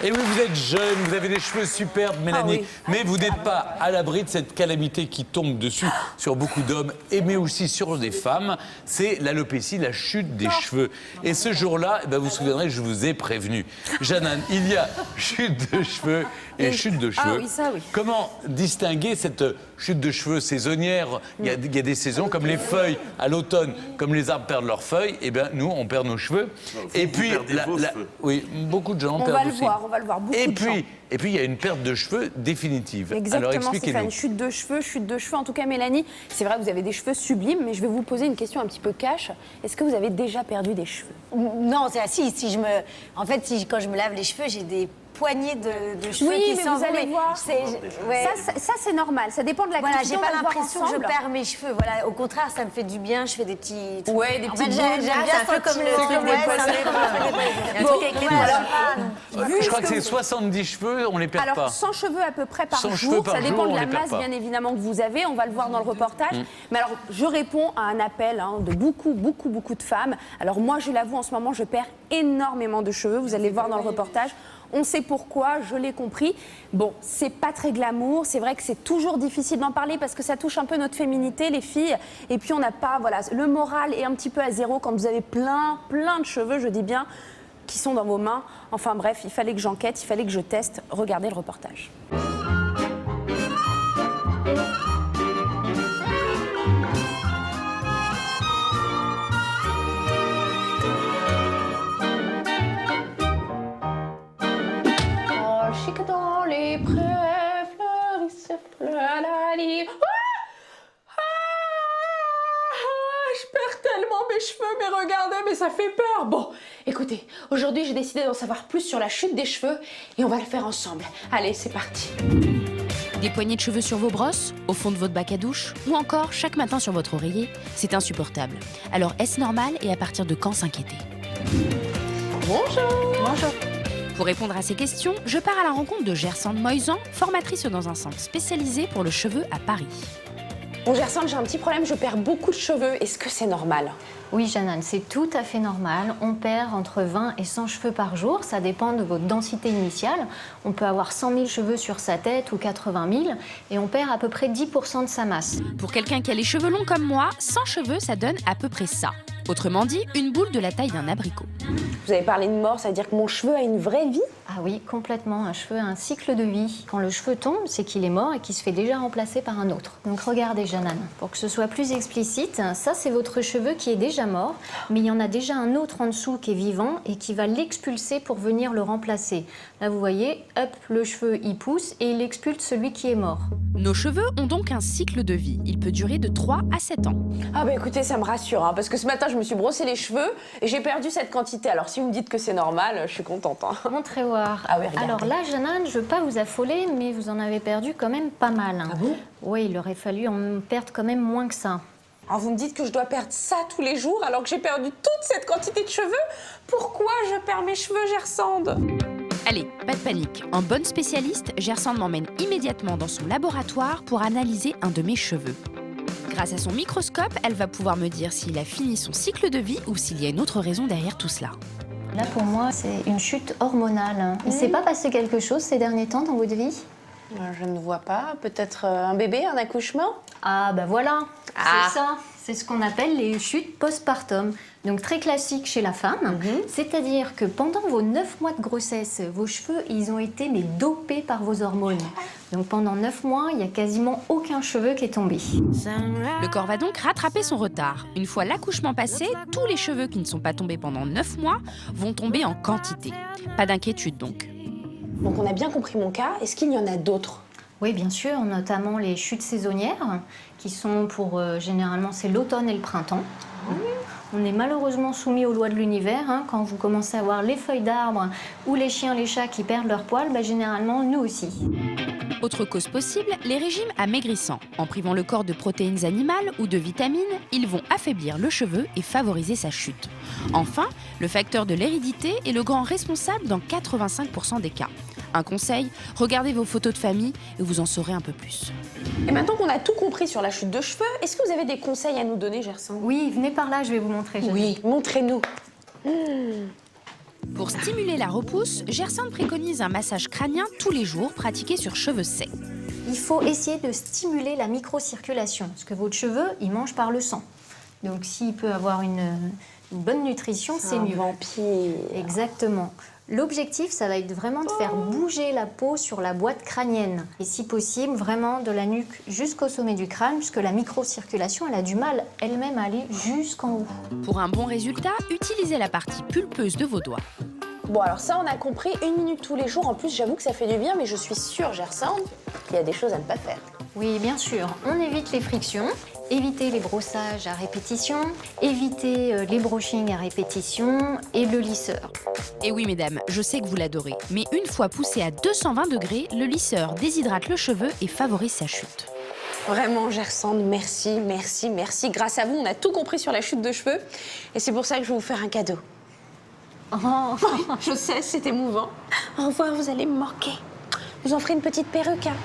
Et oui, vous êtes jeune, vous avez des cheveux superbes, Mélanie, mais vous n'êtes pas à l'abri de cette calamité qui tombe dessus sur beaucoup d'hommes, mais aussi sur des femmes. C'est l'alopécie, la chute des cheveux. Et ce jour-là, vous vous souviendrez, je vous ai prévenu. Jeannane, il y a chute de cheveux et chute de cheveux. Ah oui, ça oui. Comment distinguer cette chute de cheveux saisonnière? Il y a des saisons, comme les feuilles à l'automne, comme les arbres perdent leurs feuilles, et bien nous, on perd nos cheveux. Et puis, oui, beaucoup de gens perdent aussi. On va le voir, beaucoup de gens. Et puis, il y a une perte de cheveux définitive. Exactement, alors expliquez-nous. Chute de cheveux. En tout cas, Mélanie, c'est vrai, vous avez des cheveux sublimes, mais je vais vous poser une question un petit peu cash. Est-ce que vous avez déjà perdu des cheveux? Non, c'est si je me... En fait, quand je me lave les cheveux, j'ai des poignées de cheveux qui mais vous allez voir. Ouais. Ça, c'est normal. Ça dépend de la Voilà, quantité. j'ai pas l'impression que je perds mes cheveux. Voilà, au contraire, ça me fait du bien. Je fais des petits... Ouais, des petites j'aime bien un peu comme le truc des poissons. Je crois que c'est 70 cheveux, on les perd pas. Alors, 100 cheveux à peu près par 100 jour. cheveux par Ça dépend jour, de on la les perd masse, pas. bien évidemment, que vous avez. On va le voir dans le reportage. Mais alors, je réponds à un appel de beaucoup de femmes. Alors, moi, je l'avoue, en ce moment, je perds énormément de cheveux. Vous allez voir dans le reportage. On sait pourquoi, je l'ai compris. Bon, c'est pas très glamour. C'est vrai que c'est toujours difficile d'en parler parce que ça touche un peu notre féminité, les filles. Et puis, on n'a pas, voilà, le moral est un petit peu à zéro quand vous avez plein de cheveux, je dis bien, qui sont dans vos mains. Enfin bref, il fallait que j'enquête, il fallait que je teste. Regardez le reportage. Chic dans les prés, fleurissent fleurs la live. Je perds tellement mes cheveux, mais regardez, mais ça fait peur. Bon, écoutez, aujourd'hui j'ai décidé d'en savoir plus sur la chute des cheveux et on va le faire ensemble. Allez, c'est parti. Des poignées de cheveux sur vos brosses, au fond de votre bac à douche, ou encore chaque matin sur votre oreiller, c'est insupportable. Alors est-ce normal et à partir de quand s'inquiéter? Bonjour. Pour répondre à ces questions, je pars à la rencontre de Gersande Moisan, formatrice dans un centre spécialisé pour le cheveu à Paris. Bon, Gersande, j'ai un petit problème, je perds beaucoup de cheveux. Est-ce que c'est normal? Oui, Jeannane, c'est tout à fait normal. On perd entre 20 et 100 cheveux par jour. Ça dépend de votre densité initiale. On peut avoir 100 000 cheveux sur sa tête ou 80 000 et on perd à peu près 10% de sa masse. Pour quelqu'un qui a les cheveux longs comme moi, 100 cheveux, ça donne à peu près ça. Autrement dit, une boule de la taille d'un abricot. Vous avez parlé de mort, ça veut dire que mon cheveu a une vraie vie? Ah oui, complètement. Un cheveu a un cycle de vie. Quand le cheveu tombe, c'est qu'il est mort et qu'il se fait déjà remplacer par un autre. Donc regardez, Jeannane, pour que ce soit plus explicite, ça c'est votre cheveu qui est déjà mort, mais il y en a déjà un autre en dessous qui est vivant et qui va l'expulser pour venir le remplacer. Là, vous voyez, hop, le cheveu il pousse et il expulse celui qui est mort. Nos cheveux ont donc un cycle de vie. Il peut durer de 3 à 7 ans. Ah bah écoutez, ça me rassure, parce que ce matin, je me suis brossé les cheveux et j'ai perdu cette quantité. Alors si vous me dites que c'est normal, je suis contente. Montrez voir. Ah oui, regardez. Alors là, Jeannane, je ne veux pas vous affoler, mais vous en avez perdu quand même pas mal. Ah bon? Oui, il aurait fallu en perdre quand même moins que ça. Alors vous me dites que je dois perdre ça tous les jours alors que j'ai perdu toute cette quantité de cheveux? Pourquoi je perds mes cheveux, Gersande? Allez, pas de panique. En bonne spécialiste, Gersande m'emmène immédiatement dans son laboratoire pour analyser un de mes cheveux. Grâce à son microscope, elle va pouvoir me dire s'il a fini son cycle de vie ou s'il y a une autre raison derrière tout cela. Là, pour moi, c'est une chute hormonale. Il ne s'est pas passé quelque chose ces derniers temps dans votre vie? Je ne vois pas. Peut-être un bébé, un accouchement? Ah, ben voilà, Ah. c'est ça. C'est ce qu'on appelle les chutes postpartum. Donc très classique chez la femme. C'est-à-dire que pendant vos 9 mois de grossesse, vos cheveux, ils ont été dopés par vos hormones. Donc pendant 9 mois, il n'y a quasiment aucun cheveu qui est tombé. Le corps va donc rattraper son retard. Une fois l'accouchement passé, tous les cheveux qui ne sont pas tombés pendant 9 mois vont tomber en quantité. Pas d'inquiétude donc. Donc on a bien compris mon cas. Est-ce qu'il y en a d'autres? Oui, bien sûr, notamment les chutes saisonnières, qui sont pour, généralement, c'est l'automne et le printemps. On est malheureusement soumis aux lois de l'univers. Quand vous commencez à voir les feuilles d'arbres ou les chiens, les chats qui perdent leurs poils, généralement, nous aussi. Autre cause possible, les régimes amaigrissants. En privant le corps de protéines animales ou de vitamines, ils vont affaiblir le cheveu et favoriser sa chute. Enfin, le facteur de l'hérédité est le grand responsable dans 85% des cas. Un conseil, regardez vos photos de famille et vous en saurez un peu plus. Et maintenant qu'on a tout compris sur la chute de cheveux, est-ce que vous avez des conseils à nous donner, Gersande? Oui, venez par là, je vais vous montrer. Oui, montrez-nous. Pour stimuler la repousse, Gersande préconise un massage crânien tous les jours pratiqué sur cheveux secs. Il faut essayer de stimuler la microcirculation, parce que votre cheveu, il mange par le sang. Donc s'il peut avoir une bonne nutrition, c'est mieux. Vampire. Exactement. L'objectif, ça va être vraiment de faire bouger la peau sur la boîte crânienne. Et si possible, vraiment de la nuque jusqu'au sommet du crâne, puisque la microcirculation, elle a du mal elle-même à aller jusqu'en haut. Pour un bon résultat, utilisez la partie pulpeuse de vos doigts. Bon, alors ça, on a compris, 1 minute tous les jours. En plus, j'avoue que ça fait du bien, mais je suis sûre, Gersande, qu'il y a des choses à ne pas faire. Oui, bien sûr. On évite les frictions, éviter les brossages à répétition, éviter les brushings à répétition et le lisseur. Et oui, mesdames, je sais que vous l'adorez, mais une fois poussé à 220 degrés, le lisseur déshydrate le cheveu et favorise sa chute. Vraiment, Gersande, merci, merci, merci. Grâce à vous, on a tout compris sur la chute de cheveux. Et c'est pour ça que je vais vous faire un cadeau. Oh. Je sais, c'est émouvant. Au revoir, vous allez me manquer. Je vous en ferai une petite perruque, hein.